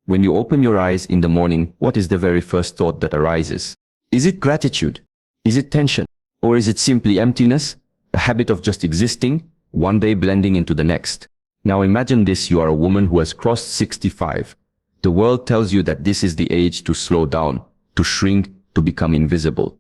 When you open your eyes in the morning, what is the very first thought that arises? Is it gratitude? Is it tension? Or is it simply emptiness? A habit of just existing, one day blending into the next. Now imagine this: you are a woman who has crossed 65. The world tells you that this is the age to slow down, to shrink, to become invisible.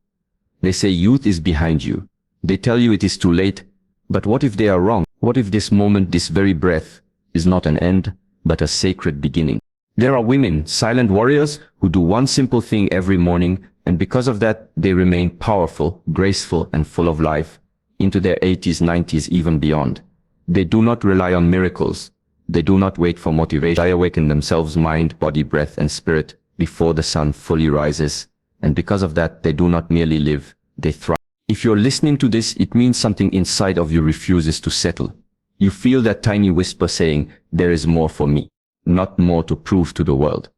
They say youth is behind you. They tell you it is too late. But what if they are wrong? What if this moment, this very breath, is not an end, but a sacred beginning? There are women, silent warriors, who do one simple thing every morning, and because of that, they remain powerful, graceful, and full of life, into their 80s, 90s, even beyond. They do not rely on miracles. They do not wait for motivation. They awaken themselves, mind, body, breath, and spirit, before the sun fully rises. And because of that, they do not merely live, they thrive. If you're listening to this, it means something inside of you refuses to settle. You feel that tiny whisper saying, there is more for me. Not more to prove to the world,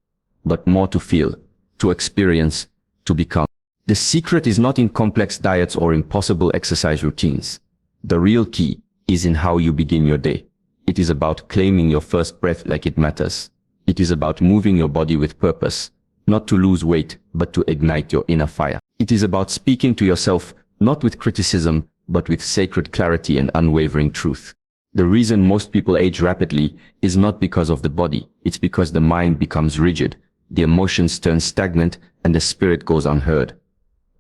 but more to feel, to experience, to become. The secret is not in complex diets or impossible exercise routines. The real key is in how you begin your day. It is about claiming your first breath like it matters. It is about moving your body with purpose, not to lose weight, but to ignite your inner fire. It is about speaking to yourself, not with criticism, but with sacred clarity and unwavering truth. The reason most people age rapidly is not because of the body, it's because the mind becomes rigid, the emotions turn stagnant, and the spirit goes unheard.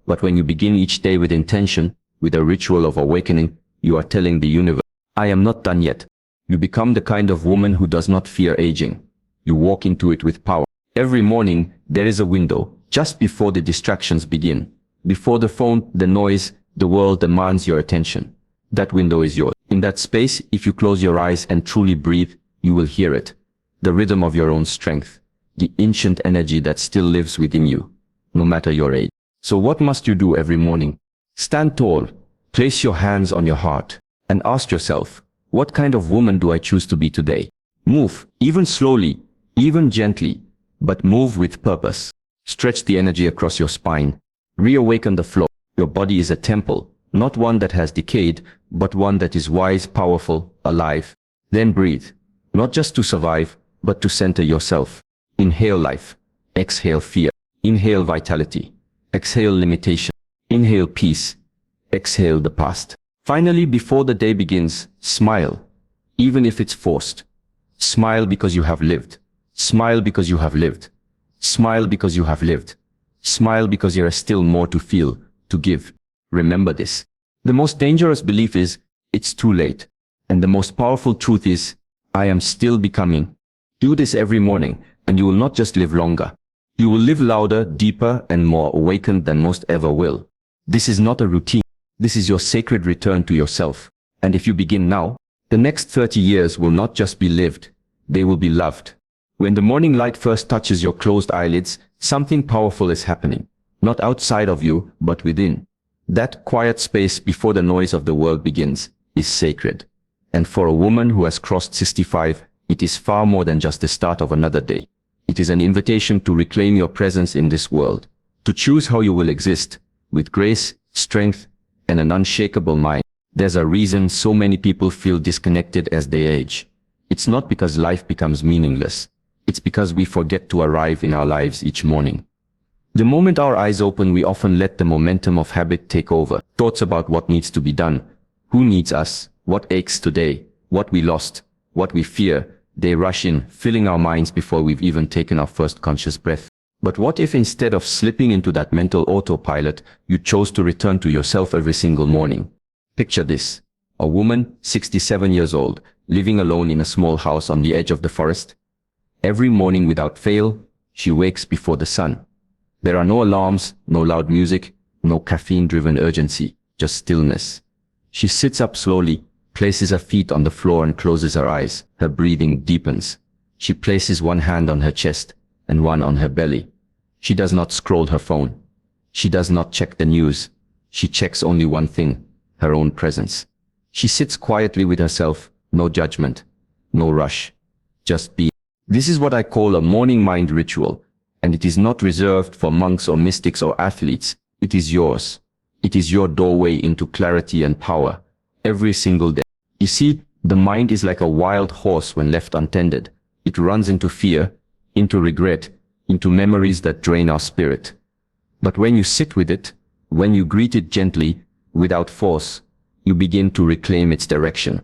But when you begin each day with intention, with a ritual of awakening, you are telling the universe, I am not done yet. You become the kind of woman who does not fear aging. You walk into it with power. Every morning, there is a window, just before the distractions begin. Before the phone, the noise, the world demands your attention. That window is yours. In that space, if you close your eyes and truly breathe, you will hear it. The rhythm of your own strength. The ancient energy that still lives within you, no matter your age. So what must you do every morning? Stand tall, place your hands on your heart, and ask yourself, what kind of woman do I choose to be today? Move, even slowly, even gently, but move with purpose. Stretch the energy across your spine. Reawaken the flow. Your body is a temple, not one that has decayed, but one that is wise, powerful, alive. Then breathe, not just to survive, but to center yourself. Inhale life. Exhale fear. Inhale vitality. Exhale limitation. Inhale peace. Exhale the past. Finally, before the day begins, smile, even if it's forced. Smile because you have lived. Smile because you have lived. Smile because you have lived. Smile because there is still more to feel, to give. Remember this. The most dangerous belief is, it's too late. And the most powerful truth is, I am still becoming. Do this every morning, and you will not just live longer. You will live louder, deeper, and more awakened than most ever will. This is not a routine. This is your sacred return to yourself. And if you begin now, the next 30 years will not just be lived, they will be loved. When the morning light first touches your closed eyelids, something powerful is happening. Not outside of you, but within. That quiet space before the noise of the world begins is sacred. And for a woman who has crossed 65, it is far more than just the start of another day. It is an invitation to reclaim your presence in this world, to choose how you will exist, with grace, strength, and an unshakable mind. There's a reason so many people feel disconnected as they age. It's not because life becomes meaningless. It's because we forget to arrive in our lives each morning. The moment our eyes open, we often let the momentum of habit take over. Thoughts about what needs to be done, who needs us, what aches today, what we lost, what we fear, they rush in, filling our minds before we've even taken our first conscious breath. But what if instead of slipping into that mental autopilot, you chose to return to yourself every single morning? Picture this. A woman, 67 years old, living alone in a small house on the edge of the forest. Every morning without fail, she wakes before the sun. There are no alarms, no loud music, no caffeine-driven urgency, just stillness. She sits up slowly, places her feet on the floor and closes her eyes. Her breathing deepens. She places one hand on her chest and one on her belly. She does not scroll her phone. She does not check the news. She checks only one thing, her own presence. She sits quietly with herself, no judgment, no rush, just being. This is what I call a morning mind ritual. And it is not reserved for monks or mystics or athletes. It is yours. It is your doorway into clarity and power, every single day. You see, the mind is like a wild horse when left untended. It runs into fear, into regret, into memories that drain our spirit. But when you sit with it, when you greet it gently, without force, you begin to reclaim its direction.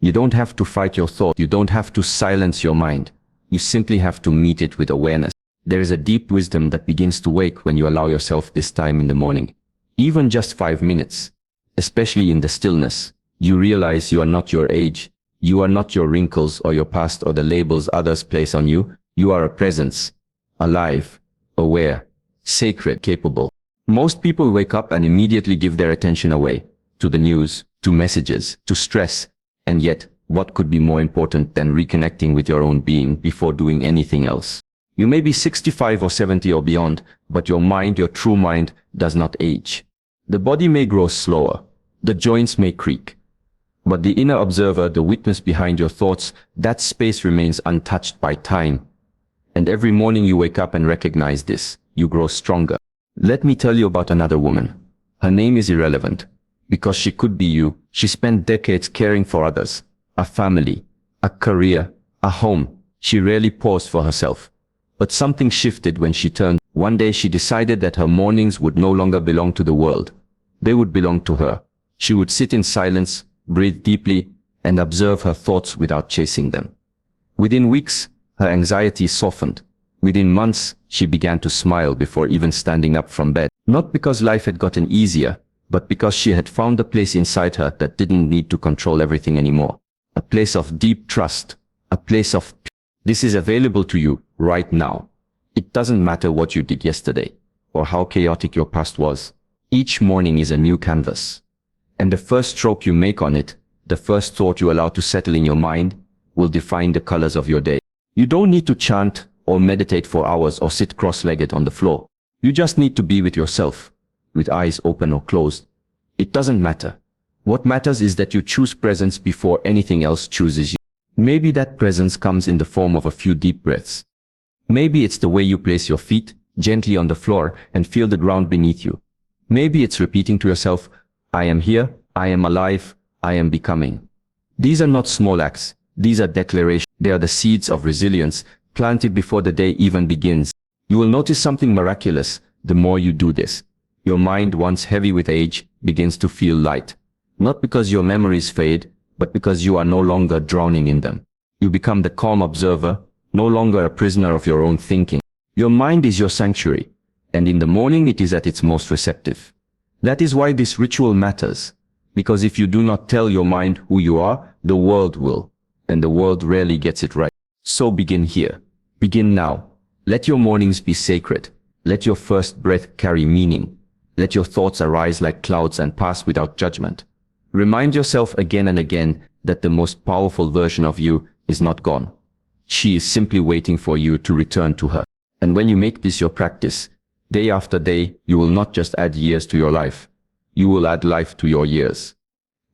You don't have to fight your thought. You don't have to silence your mind. You simply have to meet it with awareness. There is a deep wisdom that begins to wake when you allow yourself this time in the morning. Even just 5 minutes, especially in the stillness, you realize you are not your age. You are not your wrinkles or your past or the labels others place on you. You are a presence, alive, aware, sacred, capable. Most people wake up and immediately give their attention away, to the news, to messages, to stress. And yet, what could be more important than reconnecting with your own being before doing anything else? You may be 65 or 70 or beyond, but your mind, your true mind, does not age. The body may grow slower, the joints may creak, but the inner observer, the witness behind your thoughts, that space remains untouched by time. And every morning you wake up and recognize this, you grow stronger. Let me tell you about another woman. Her name is irrelevant, because she could be you. She spent decades caring for others, a family, a career, a home. She rarely paused for herself. But something shifted when she turned. One day she decided that her mornings would no longer belong to the world. They would belong to her. She would sit in silence, breathe deeply, and observe her thoughts without chasing them. Within weeks, her anxiety softened. Within months, she began to smile before even standing up from bed. Not because life had gotten easier, but because she had found a place inside her that didn't need to control everything anymore. A place of deep trust, a place of peace. This is available to you right now. It doesn't matter what you did yesterday, or how chaotic your past was. Each morning is a new canvas. And the first stroke you make on it, the first thought you allow to settle in your mind, will define the colors of your day. You don't need to chant or meditate for hours or sit cross-legged on the floor. You just need to be with yourself, with eyes open or closed. It doesn't matter. What matters is that you choose presence before anything else chooses you. Maybe that presence comes in the form of a few deep breaths. Maybe it's the way you place your feet gently on the floor and feel the ground beneath you. Maybe it's repeating to yourself, I am here, I am alive, I am becoming. These are not small acts. These are declarations. They are the seeds of resilience planted before the day even begins. You will notice something miraculous the more you do this. Your mind, once heavy with age, begins to feel light. Not because your memories fade, but because you are no longer drowning in them. You become the calm observer, no longer a prisoner of your own thinking. Your mind is your sanctuary, and in the morning it is at its most receptive. That is why this ritual matters, because if you do not tell your mind who you are, the world will, and the world rarely gets it right. So begin here. Begin now. Let your mornings be sacred. Let your first breath carry meaning. Let your thoughts arise like clouds and pass without judgment. Remind yourself again and again that the most powerful version of you is not gone. She is simply waiting for you to return to her. And when you make this your practice, day after day, you will not just add years to your life. You will add life to your years.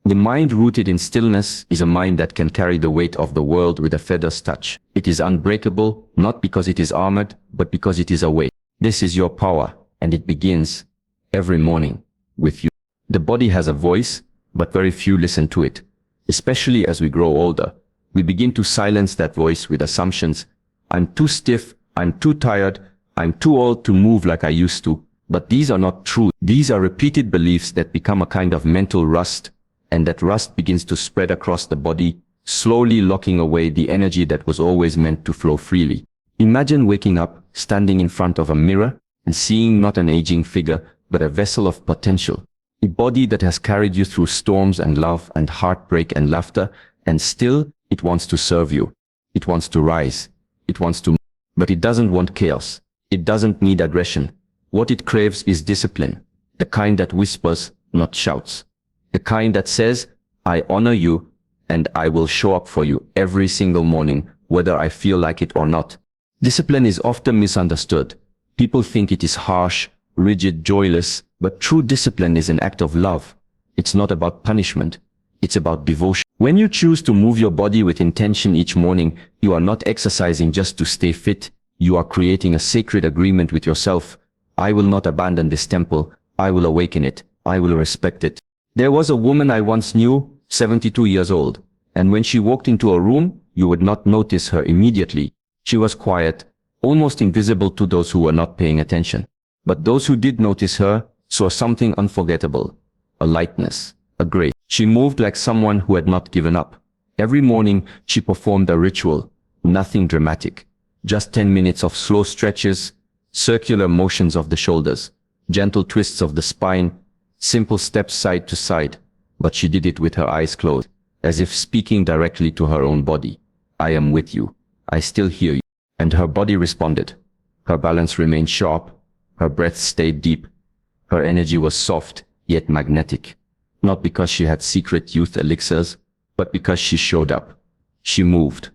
The mind rooted in stillness is a mind that can carry the weight of the world with a feather's touch. It is unbreakable, not because it is armored, but because it is awake. This is your power, and it begins every morning with you. The body has a voice, but very few listen to it. Especially as we grow older, we begin to silence that voice with assumptions. I'm too stiff, I'm too tired, I'm too old to move like I used to. But these are not true. These are repeated beliefs that become a kind of mental rust, and that rust begins to spread across the body, slowly locking away the energy that was always meant to flow freely. Imagine waking up, standing in front of a mirror, and seeing not an aging figure, but a vessel of potential. A body that has carried you through storms and love and heartbreak and laughter, and still it wants to serve you. It wants to rise. It wants to move. But it doesn't want chaos. It doesn't need aggression. What it craves is discipline. The kind that whispers, not shouts. The kind that says, I honor you, and I will show up for you every single morning, whether I feel like it or not. Discipline is often misunderstood. People think it is harsh, rigid, joyless, but true discipline is an act of love. It's not about punishment. It's about devotion. When you choose to move your body with intention each morning, you are not exercising just to stay fit. You are creating a sacred agreement with yourself. I will not abandon this temple. I will awaken it. I will respect it. There was a woman I once knew, 72 years old, and when she walked into a room, you would not notice her immediately. She was quiet, almost invisible to those who were not paying attention. But those who did notice her saw something unforgettable, a lightness, a grace. She moved like someone who had not given up. Every morning she performed a ritual, nothing dramatic, just 10 minutes of slow stretches, circular motions of the shoulders, gentle twists of the spine, simple steps side to side. But she did it with her eyes closed, as if speaking directly to her own body. I am with you. I still hear you. And her body responded. Her balance remained sharp. Her breath stayed deep. Her energy was soft, yet magnetic. Not because she had secret youth elixirs, but because she showed up. She moved,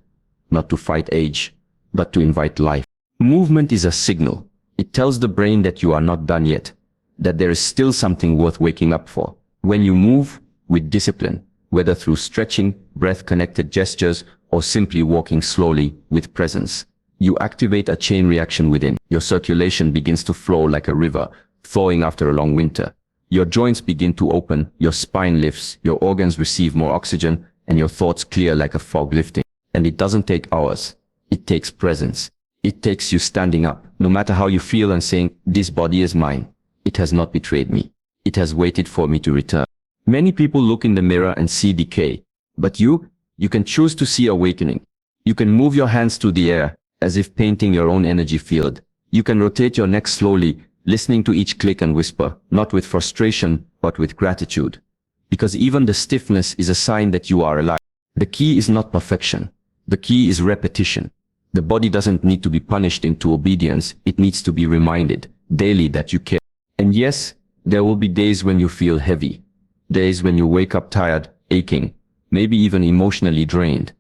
not to fight age, but to invite life. Movement is a signal. It tells the brain that you are not done yet, that there is still something worth waking up for. When you move with discipline, whether through stretching, breath-connected gestures, or simply walking slowly with presence, you activate a chain reaction within. Your circulation begins to flow like a river, thawing after a long winter. Your joints begin to open, your spine lifts, your organs receive more oxygen, and your thoughts clear like a fog lifting. And it doesn't take hours. It takes presence. It takes you standing up, no matter how you feel, and saying, this body is mine. It has not betrayed me. It has waited for me to return. Many people look in the mirror and see decay. But you can choose to see awakening. You can move your hands through the air, as if painting your own energy field. You can rotate your neck slowly, listening to each click and whisper, not with frustration, but with gratitude. Because even the stiffness is a sign that you are alive. The key is not perfection. The key is repetition. The body doesn't need to be punished into obedience. It needs to be reminded daily that you care. And yes, there will be days when you feel heavy. Days when you wake up tired, aching, maybe even emotionally drained.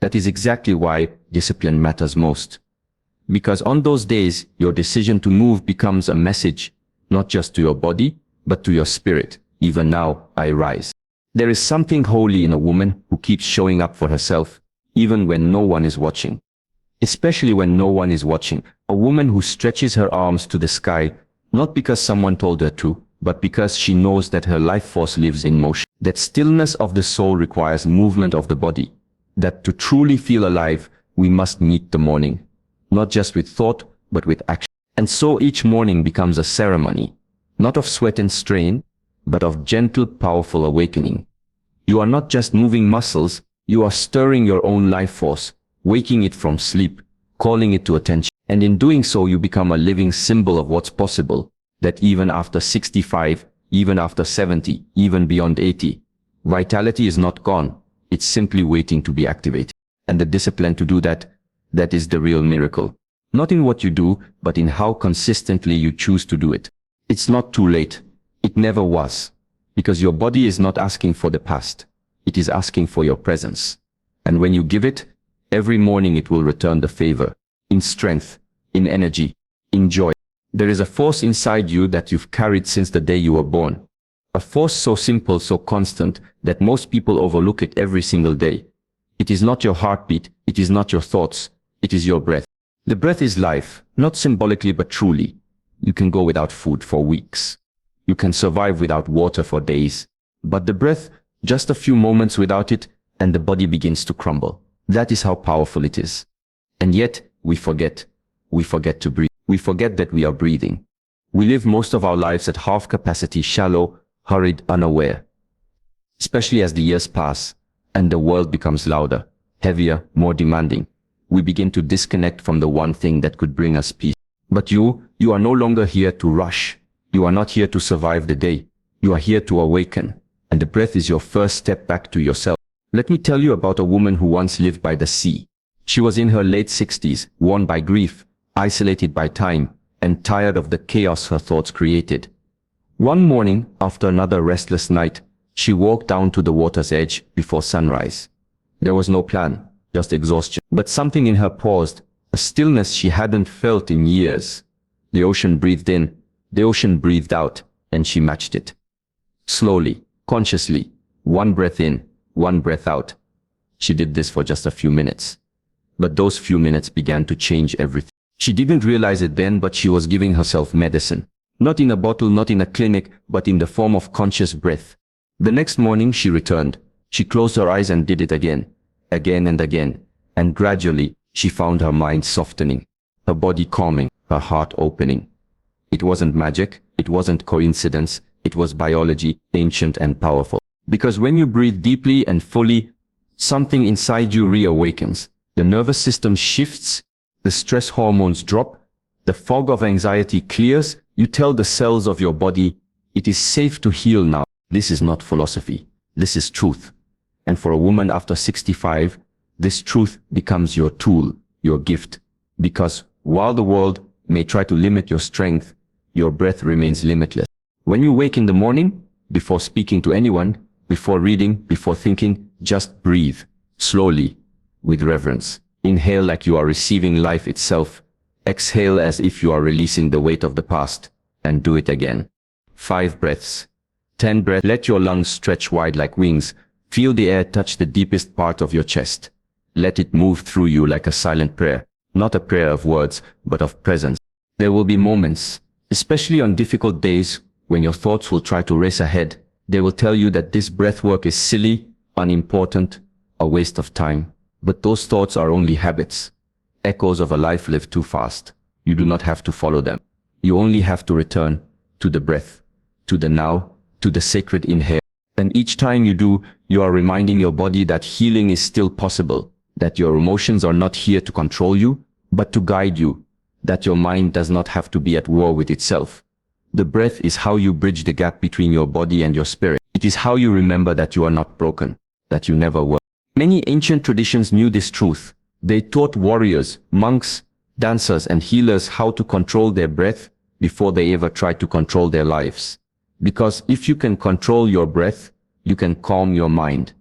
That is exactly why discipline matters most. Because on those days, your decision to move becomes a message, not just to your body, but to your spirit. Even now, I rise. There is something holy in a woman who keeps showing up for herself, even when no one is watching. Especially when no one is watching. A woman who stretches her arms to the sky, not because someone told her to, but because she knows that her life force lives in motion. That stillness of the soul requires movement of the body. That to truly feel alive, we must meet the morning. Not just with thought, but with action. And so each morning becomes a ceremony, not of sweat and strain, but of gentle, powerful awakening. You are not just moving muscles, you are stirring your own life force, waking it from sleep, calling it to attention. And in doing so, you become a living symbol of what's possible, that even after 65, even after 70, even beyond 80, vitality is not gone. It's simply waiting to be activated. And the discipline to do that, that is the real miracle. Not in what you do, but in how consistently you choose to do it. It's not too late. It never was. Because your body is not asking for the past. It is asking for your presence. And when you give it, every morning it will return the favor. In strength, in energy, in joy. There is a force inside you that you've carried since the day you were born. A force so simple, so constant, that most people overlook it every single day. It is not your heartbeat, it is not your thoughts, it is your breath. The breath is life, not symbolically but truly. You can go without food for weeks. You can survive without water for days. But the breath, just a few moments without it, and the body begins to crumble. That is how powerful it is. And yet, we forget. We forget to breathe. We forget that we are breathing. We live most of our lives at half capacity, shallow, hurried, unaware. Especially as the years pass, and the world becomes louder, heavier, more demanding, we begin to disconnect from the one thing that could bring us peace. But you are no longer here to rush. You are not here to survive the day. You are here to awaken. And the breath is your first step back to yourself. Let me tell you about a woman who once lived by the sea. She was in her late 60s, worn by grief, isolated by time, and tired of the chaos her thoughts created. One morning, after another restless night, she walked down to the water's edge before sunrise. There was no plan, just exhaustion. But something in her paused, a stillness she hadn't felt in years. The ocean breathed in, the ocean breathed out, and she matched it. Slowly, consciously, one breath in, one breath out. She did this for just a few minutes. But those few minutes began to change everything. She didn't realize it then, but she was giving herself medicine. Not in a bottle, not in a clinic, but in the form of conscious breath. The next morning she returned. She closed her eyes and did it again and again. And gradually, she found her mind softening. her body calming, her heart opening. It wasn't magic, it wasn't coincidence, it was biology, ancient and powerful. Because when you breathe deeply and fully, something inside you reawakens. The nervous system shifts, the stress hormones drop, the fog of anxiety clears. You tell the cells of your body, it is safe to heal now. This is not philosophy, this is truth. And for a woman after 65, this truth becomes your tool, your gift. Because while the world may try to limit your strength, your breath remains limitless. When you wake in the morning, before speaking to anyone, before reading, before thinking, just breathe, slowly, with reverence. Inhale like you are receiving life itself. Exhale as if you are releasing the weight of the past, and do it again. 5 breaths. 10 breaths. Let your lungs stretch wide like wings. Feel the air touch the deepest part of your chest. Let it move through you like a silent prayer. Not a prayer of words, but of presence. There will be moments, especially on difficult days, when your thoughts will try to race ahead. They will tell you that this breath work is silly, unimportant, a waste of time. But those thoughts are only habits, echoes of a life lived too fast. You do not have to follow them. You only have to return to the breath, to the now, to the sacred inhale. And each time you do, you are reminding your body that healing is still possible, that your emotions are not here to control you, but to guide you, that your mind does not have to be at war with itself. The breath is how you bridge the gap between your body and your spirit. It is how you remember that you are not broken, that you never were. Many ancient traditions knew this truth. They taught warriors, monks, dancers, and healers how to control their breath before they ever tried to control their lives. Because if you can control your breath, you can calm your mind.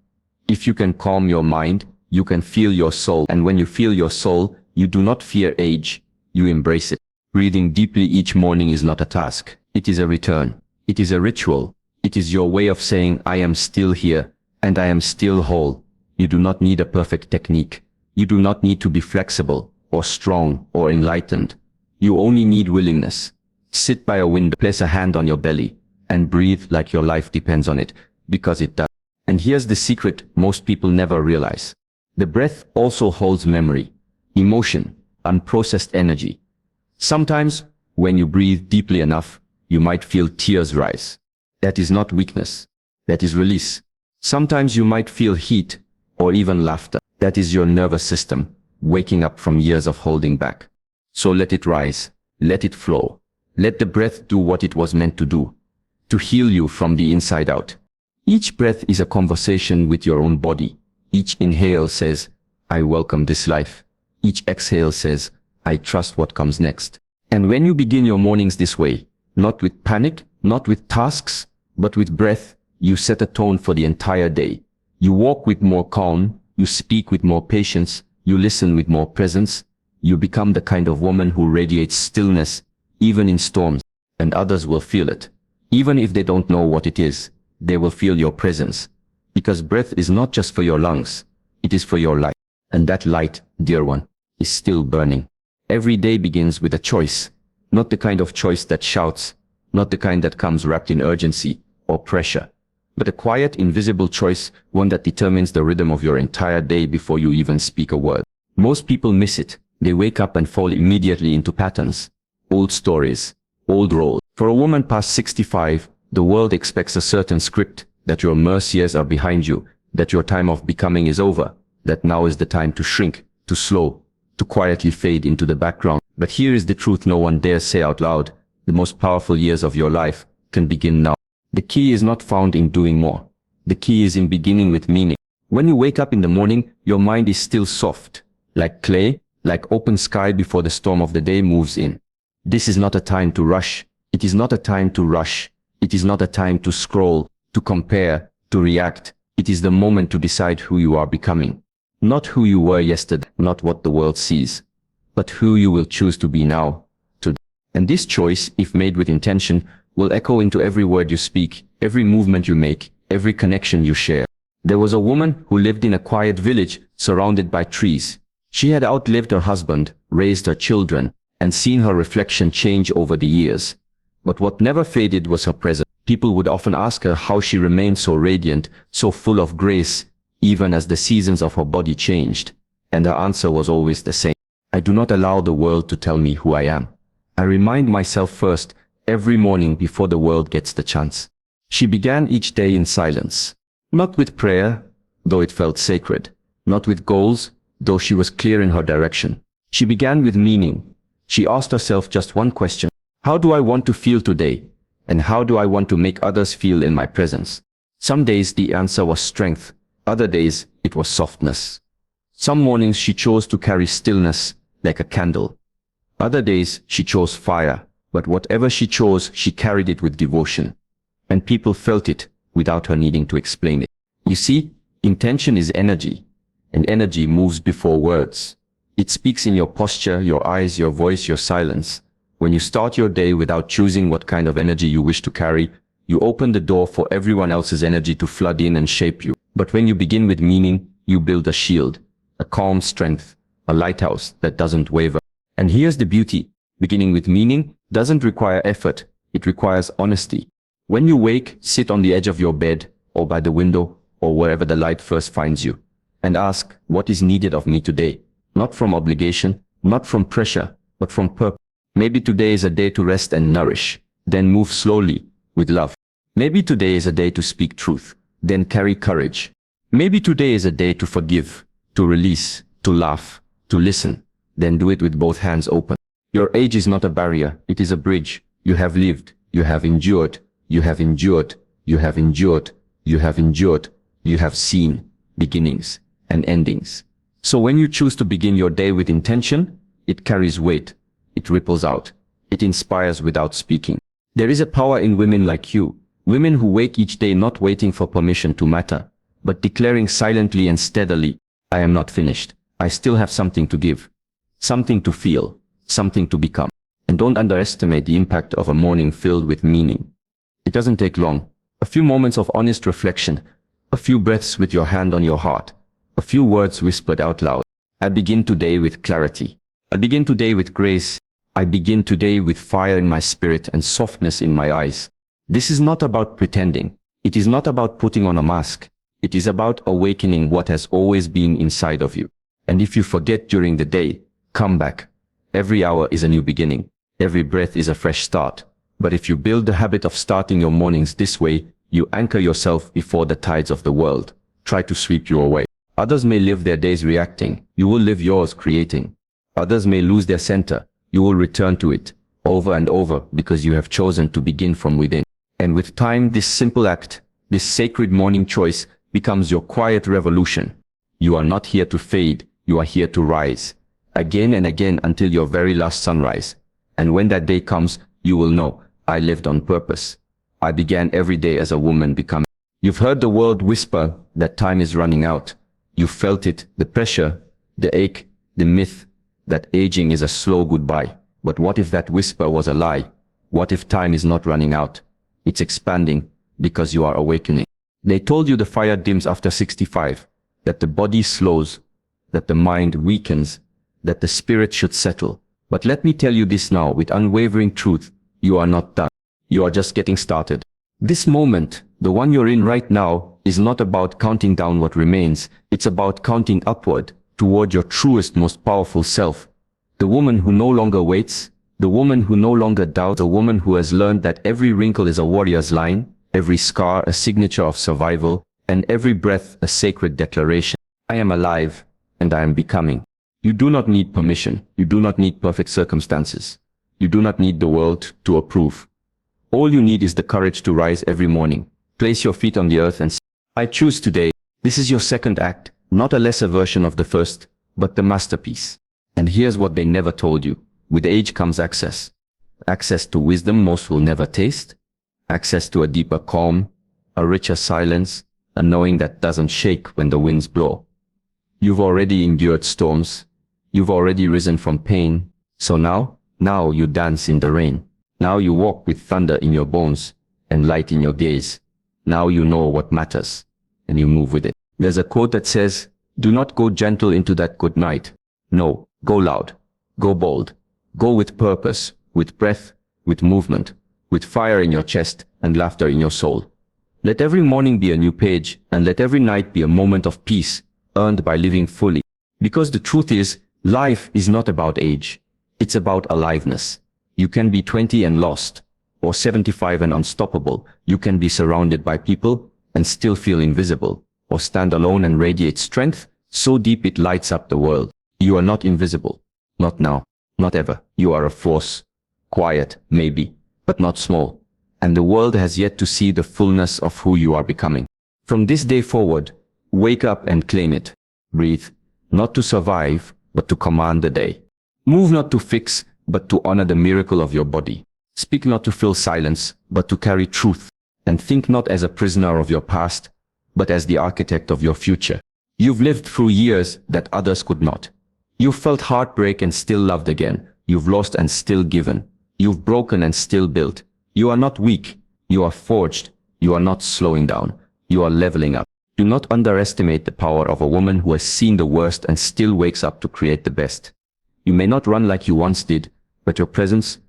If you can calm your mind, you can feel your soul. And when you feel your soul, you do not fear age, you embrace it. Breathing deeply each morning is not a task. It is a return. It is a ritual. It is your way of saying, I am still here, and I am still whole. You do not need a perfect technique. You do not need to be flexible, or strong, or enlightened. You only need willingness. Sit by a window, place a hand on your belly, and breathe like your life depends on it, because it does. And here's the secret most people never realize. The breath also holds memory, emotion, unprocessed energy. Sometimes, when you breathe deeply enough, you might feel tears rise. That is not weakness. That is release. Sometimes you might feel heat, or even laughter. That is your nervous system, waking up from years of holding back. So let it rise. Let it flow. Let the breath do what it was meant to do, to heal you from the inside out. Each breath is a conversation with your own body. Each inhale says, I welcome this life. Each exhale says, I trust what comes next. And when you begin your mornings this way, not with panic, not with tasks, but with breath, you set a tone for the entire day. You walk with more calm, you speak with more patience, you listen with more presence. You become the kind of woman who radiates stillness, even in storms, and others will feel it. Even if they don't know what it is, they will feel your presence. Because breath is not just for your lungs, it is for your light. And that light, dear one, is still burning. Every day begins with a choice, not the kind of choice that shouts, not the kind that comes wrapped in urgency or pressure, but a quiet, invisible choice, one that determines the rhythm of your entire day before you even speak a word. Most people miss it. They wake up and fall immediately into patterns, old stories, old roles. For a woman past 65, the world expects a certain script, that your mercy years are behind you, that your time of becoming is over, that now is the time to shrink, to slow, to quietly fade into the background. But here is the truth no one dares say out loud. The most powerful years of your life can begin now. The key is not found in doing more. The key is in beginning with meaning. When you wake up in the morning, your mind is still soft, like clay, like open sky before the storm of the day moves in. This is not a time to rush. It is not a time to rush. It is not a time to scroll, to compare, to react. It is the moment to decide who you are becoming. Not who you were yesterday, not what the world sees, but who you will choose to be now, today. And this choice, if made with intention, will echo into every word you speak, every movement you make, every connection you share. There was a woman who lived in a quiet village, surrounded by trees. She had outlived her husband, raised her children, and seen her reflection change over the years. But what never faded was her presence. People would often ask her how she remained so radiant, so full of grace, even as the seasons of her body changed. And her answer was always the same. I do not allow the world to tell me who I am. I remind myself first, every morning before the world gets the chance. She began each day in silence. Not with prayer, though it felt sacred. Not with goals, though she was clear in her direction. She began with meaning. She asked herself just one question. How do I want to feel today? And how do I want to make others feel in my presence? Some days the answer was strength. Other days it was softness. Some mornings she chose to carry stillness like a candle. Other days she chose fire, but whatever she chose, she carried it with devotion. And people felt it without her needing to explain it. You see, intention is energy, and energy moves before words. It speaks in your posture, your eyes, your voice, your silence. When you start your day without choosing what kind of energy you wish to carry, you open the door for everyone else's energy to flood in and shape you. But when you begin with meaning, you build a shield, a calm strength, a lighthouse that doesn't waver. And here's the beauty. Beginning with meaning doesn't require effort. It requires honesty. When you wake, sit on the edge of your bed, or by the window, or wherever the light first finds you, and ask, what is needed of me today? Not from obligation, not from pressure, but from purpose. Maybe today is a day to rest and nourish, then move slowly, with love. Maybe today is a day to speak truth, then carry courage. Maybe today is a day to forgive, to release, to laugh, to listen, then do it with both hands open. Your age is not a barrier, it is a bridge. You have lived, you have endured, you have endured, you have endured, you have endured, you have seen beginnings and endings. So when you choose to begin your day with intention, it carries weight, it ripples out, it inspires without speaking. There is a power in women like you, women who wake each day not waiting for permission to matter, but declaring silently and steadily, I am not finished. I still have something to give, something to feel, something to become. And don't underestimate the impact of a morning filled with meaning. It doesn't take long. A few moments of honest reflection, a few breaths with your hand on your heart, a few words whispered out loud. I begin today with clarity. I begin today with grace. I begin today with fire in my spirit and softness in my eyes. This is not about pretending. It is not about putting on a mask. It is about awakening what has always been inside of you. And if you forget during the day, come back. Every hour is a new beginning. Every breath is a fresh start. But if you build the habit of starting your mornings this way, you anchor yourself before the tides of the world try to sweep you away. Others may live their days reacting. You will live yours creating. Others may lose their center. You will return to it over and over because you have chosen to begin from within. And with time, this simple act, this sacred morning choice becomes your quiet revolution. You are not here to fade. You are here to rise again and again until your very last sunrise. And when that day comes, you will know, I lived on purpose. I began every day as a woman becoming. You've heard the world whisper that time is running out. You felt it, the pressure, the ache, the myth that aging is a slow goodbye. But what if that whisper was a lie? What if time is not running out? It's expanding because you are awakening. They told you the fire dims after 65, that the body slows, that the mind weakens, that the spirit should settle. But let me tell you this now with unwavering truth, you are not done. You are just getting started. This moment, the one you're in right now, is not about counting down what remains. It's about counting upward, toward your truest, most powerful self. The woman who no longer waits, the woman who no longer doubts, the woman who has learned that every wrinkle is a warrior's line, every scar a signature of survival, and every breath a sacred declaration. I am alive, and I am becoming. You do not need permission. You do not need perfect circumstances. You do not need the world to approve. All you need is the courage to rise every morning. Place your feet on the earth and say, I choose today. This is your second act, not a lesser version of the first, but the masterpiece. And here's what they never told you. With age comes access. Access to wisdom most will never taste. Access to a deeper calm, a richer silence, a knowing that doesn't shake when the winds blow. You've already endured storms. You've already risen from pain. So now you dance in the rain. Now you walk with thunder in your bones and light in your gaze. Now you know what matters, and you move with it. There's a quote that says, do not go gentle into that good night. No, go loud, go bold, go with purpose, with breath, with movement, with fire in your chest and laughter in your soul. Let every morning be a new page, and let every night be a moment of peace, earned by living fully. Because the truth is, Life is not about age. It's about aliveness. You can be 20 and lost, or 75 and unstoppable. You can be surrounded by people and still feel invisible, or stand alone and radiate strength so deep it lights up the world. You are not invisible. Not now. Not ever. You are a force. Quiet, maybe, but not small. And the world has yet to see the fullness of who you are becoming. From this day forward, wake up and claim it. Breathe, not to survive, but to command the day. Move not to fix, but to honor the miracle of your body. Speak not to fill silence, but to carry truth. And think not as a prisoner of your past, but as the architect of your future. You've lived through years that others could not. You've felt heartbreak and still loved again. You've lost and still given. You've broken and still built. You are not weak. You are forged. You are not slowing down. You are leveling up. Do not underestimate the power of a woman who has seen the worst and still wakes up to create the best. You may not run like you once did, but your presence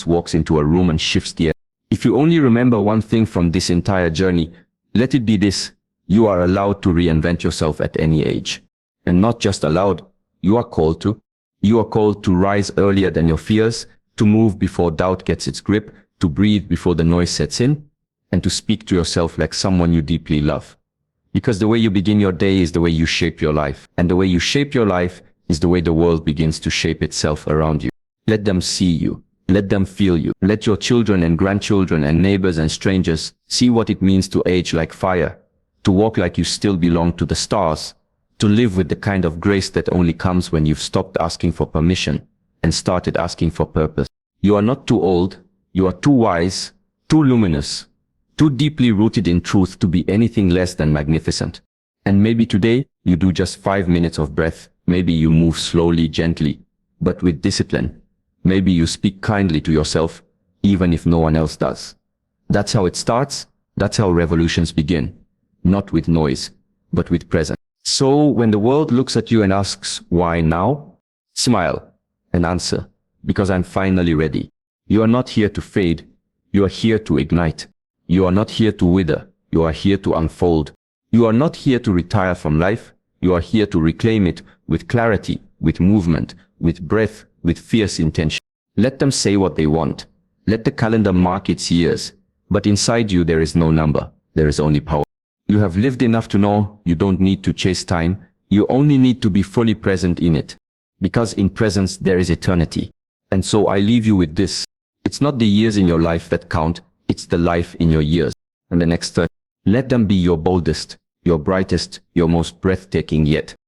walks into a room and shifts the air. If you only remember one thing from this entire journey, let it be this: you are allowed to reinvent yourself at any age. And not just allowed, you are called to. You are called to rise earlier than your fears, to move before doubt gets its grip, to breathe before the noise sets in, and to speak to yourself like someone you deeply love. Because the way you begin your day is the way you shape your life, and the way you shape your life is the way the world begins to shape itself around you. Let them see you. Let them feel you. Let your children and grandchildren and neighbors and strangers see what it means to age like fire, to walk like you still belong to the stars, to live with the kind of grace that only comes when you've stopped asking for permission and started asking for purpose. You are not too old. You are too wise, too luminous, too deeply rooted in truth to be anything less than magnificent. And maybe today you do just 5 minutes of breath. Maybe you move slowly, gently, but with discipline. Maybe you speak kindly to yourself, even if no one else does. That's how it starts. That's how revolutions begin. Not with noise, but with presence. So when the world looks at you and asks, why now? Smile and answer, because I'm finally ready. You are not here to fade. You are here to ignite. You are not here to wither. You are here to unfold. You are not here to retire from life. You are here to reclaim it with clarity, with movement, with breath, with fierce intention. Let them say what they want. Let the calendar mark its years. But inside you there is no number. There is only power. You have lived enough to know you don't need to chase time. You only need to be fully present in it. Because in presence there is eternity. And so I leave you with this. It's not the years in your life that count. It's the life in your years. And the next 30. Let them be your boldest, your brightest, your most breathtaking yet.